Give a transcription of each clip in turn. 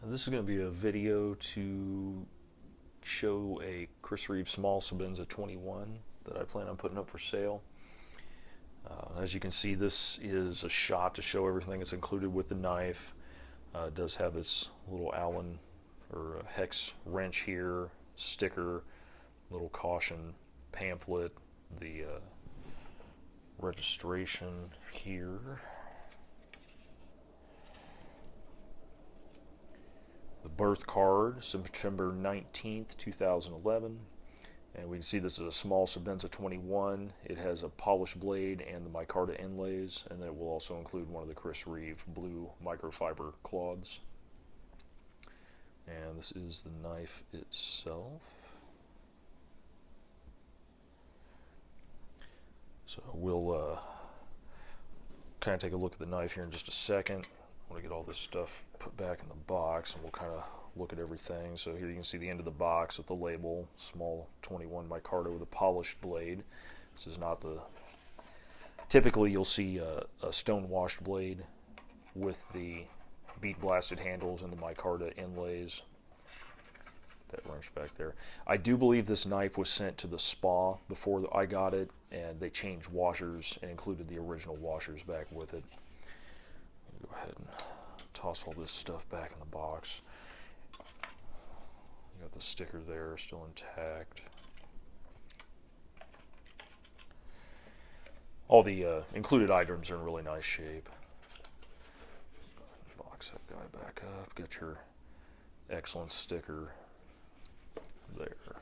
This is going to be a video to show a Chris Reeve small Sabenza 21 that I plan on putting up for sale. As you can see, this is a shot to show everything that's included with the knife. It does have its little Allen or hex wrench here, sticker, little caution pamphlet, the registration here, the birth card, September 19th, 2011. And we can see this is a small Sabenza 21. It has a polished blade and the Micarta inlays, and then it will also include one of the Chris Reeve blue microfiber cloths. And this is the knife itself. So we'll kind of take a look at the knife here in just a second. I want to get all this stuff put back in the box, and we'll kind of look at everything. So here you can see the end of the box with the label, small 21 micarta with a polished blade. This is not the, typically you'll see a stone washed blade with the bead blasted handles and the micarta inlays. That wrench back there. I do believe this knife was sent to the spa before I got it, and they changed washers and included the original washers back with it. Go ahead and toss all this stuff back in the box. You got the sticker there, still intact. All the included items are in really nice shape. Box that guy back up. Get your excellent sticker there.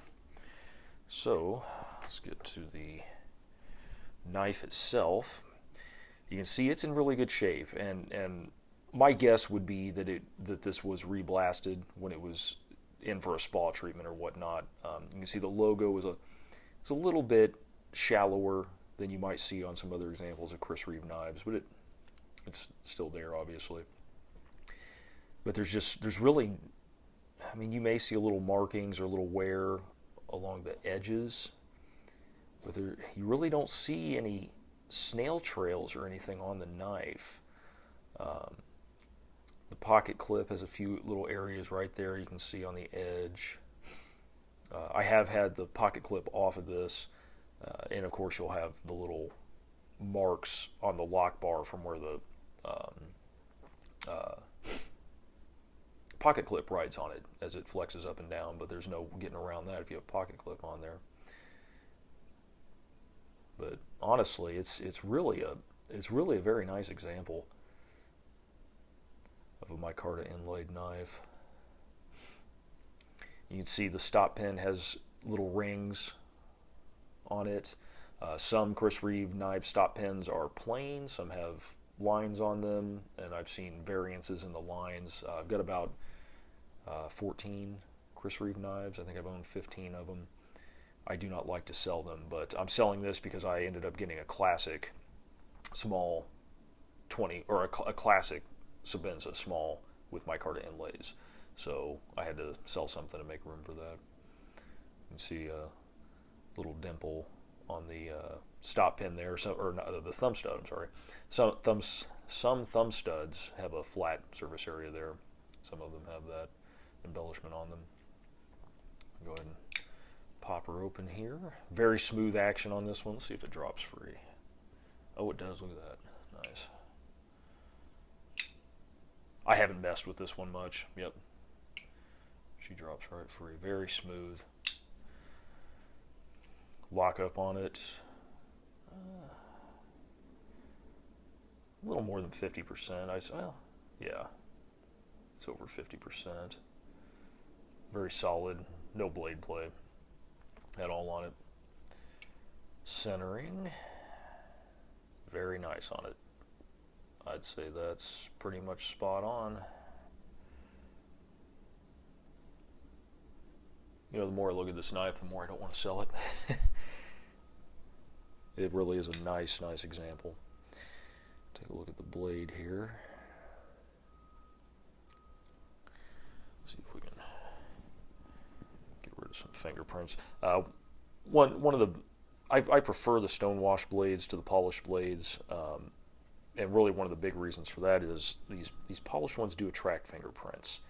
So let's get to the knife itself. You can see it's in really good shape, and my guess would be that this was reblasted when it was in for a spa treatment or whatnot. You can see the logo is a little bit shallower than you might see on some other examples of Chris Reeve knives, but it's still there, obviously. But there's really, I mean, you may see a little markings or a little wear along the edges, but you really don't see any snail trails or anything on the knife. The pocket clip has a few little areas right there you can see on the edge. I have had the pocket clip off of this, and of course you'll have the little marks on the lock bar from where the pocket clip rides on it as it flexes up and down, but there's no getting around that if you have a pocket clip on there. But honestly, it's really a very nice example of a micarta inlaid knife. You can see the stop pin has little rings on it. Some Chris Reeve knife stop pins are plain, some have lines on them, and I've seen variances in the lines. I've got about 14 Chris Reeve knives. I think I've owned 15 of them. I do not like to sell them, but I'm selling this because I ended up getting a classic small 20, or a classic Sabenza small with micarta inlays. So I had to sell something to make room for that. You can see a little dimple on the stop pin there, or not, the thumb stud, I'm sorry. Some thumb studs have a flat surface area there. Some of them have that embellishment on them. Go ahead and pop her open here. Very smooth action on this one. Let's see if it drops free. Oh, it does. Look at that. Nice. I haven't messed with this one much. Yep. She drops right free. Very smooth. Lock up on it. A little more than 50%. Well, yeah. It's over 50%. Very solid. No blade play at all on it. Centering, very nice on it. I'd say that's pretty much spot on. You know, the more I look at this knife, the more I don't want to sell it. It really is a nice example. Take a look at the blade here. See if we can get rid of some fingerprints. One of the, I prefer the stone wash blades to the polished blades, and really one of the big reasons for that is these polished ones do attract fingerprints.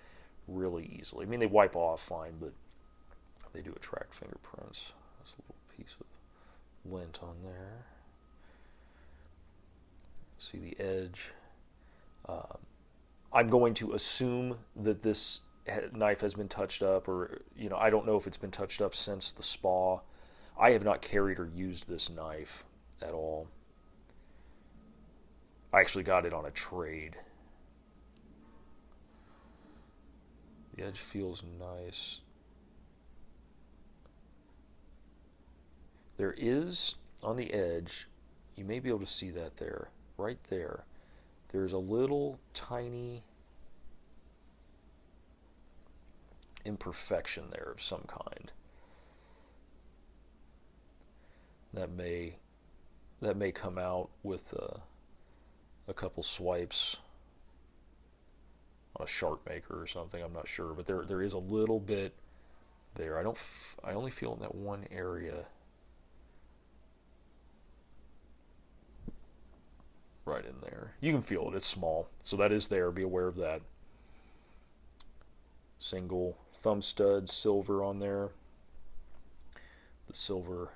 really easily. I mean, they wipe off fine, but they do attract fingerprints. That's a little piece of lint on there. See the edge. I'm going to assume that this knife has been touched up, or I don't know if it's been touched up since the spa. I have not carried or used this knife at all. I actually got it on a trade. The edge feels nice. There is, on the edge, you may be able to see that there, right there. There's a little tiny imperfection there of some kind. That may come out with a couple swipes on a sharp maker or something. I'm not sure, but there is a little bit there. I only feel in that one area. Right in there. You can feel it. It's small. So that is there. Be aware of that. Single thumb stud, silver on there. The silver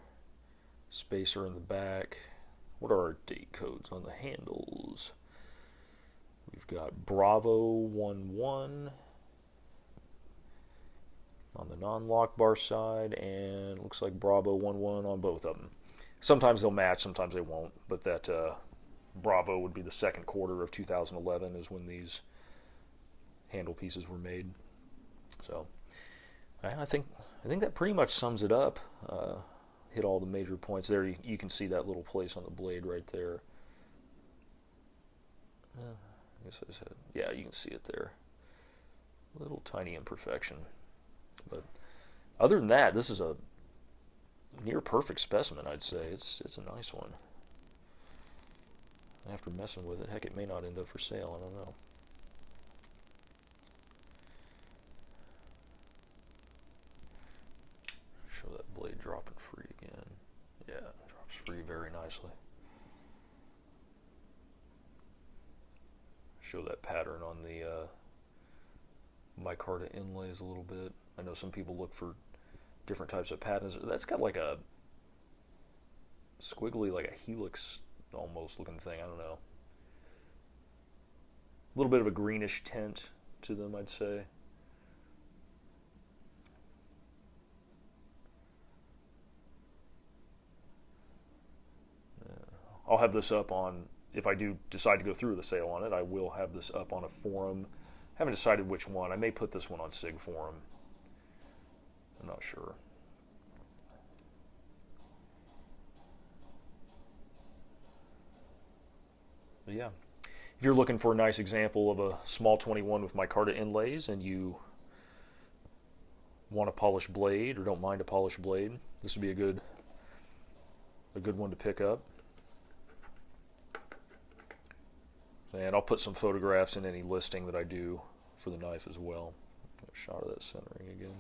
spacer in the back. What are our date codes on the handles? We've got Bravo 11 on the non-lock bar side, and looks like Bravo 11 on both of them. Sometimes they'll match, sometimes they won't, but that Bravo would be the second quarter of 2011 is when these handle pieces were made. So I think that pretty much sums it up. Hit all the major points there. You can see that little place on the blade right there. I guess I said, yeah, you can see it there. Little tiny imperfection. But other than that, this is a near perfect specimen, I'd say. It's a nice one. After messing with it, heck, it may not end up for sale. I don't know. Show that blade dropping free again. Yeah, it drops free very nicely. Show that pattern on the micarta inlays a little bit. I know some people look for different types of patterns. That's got like a squiggly, like a helix almost looking thing. I don't know. A little bit of a greenish tint to them, I'd say. I'll have this up on, if I do decide to go through the sale on it, I will have this up on a forum. Haven't decided which one. I may put this one on Sig Forum. I'm not sure. But yeah, if you're looking for a nice example of a small 21 with micarta inlays and you want a polished blade or don't mind a polished blade, this would be a good one to pick up. And I'll put some photographs in any listing that I do for the knife as well. A shot of that centering again.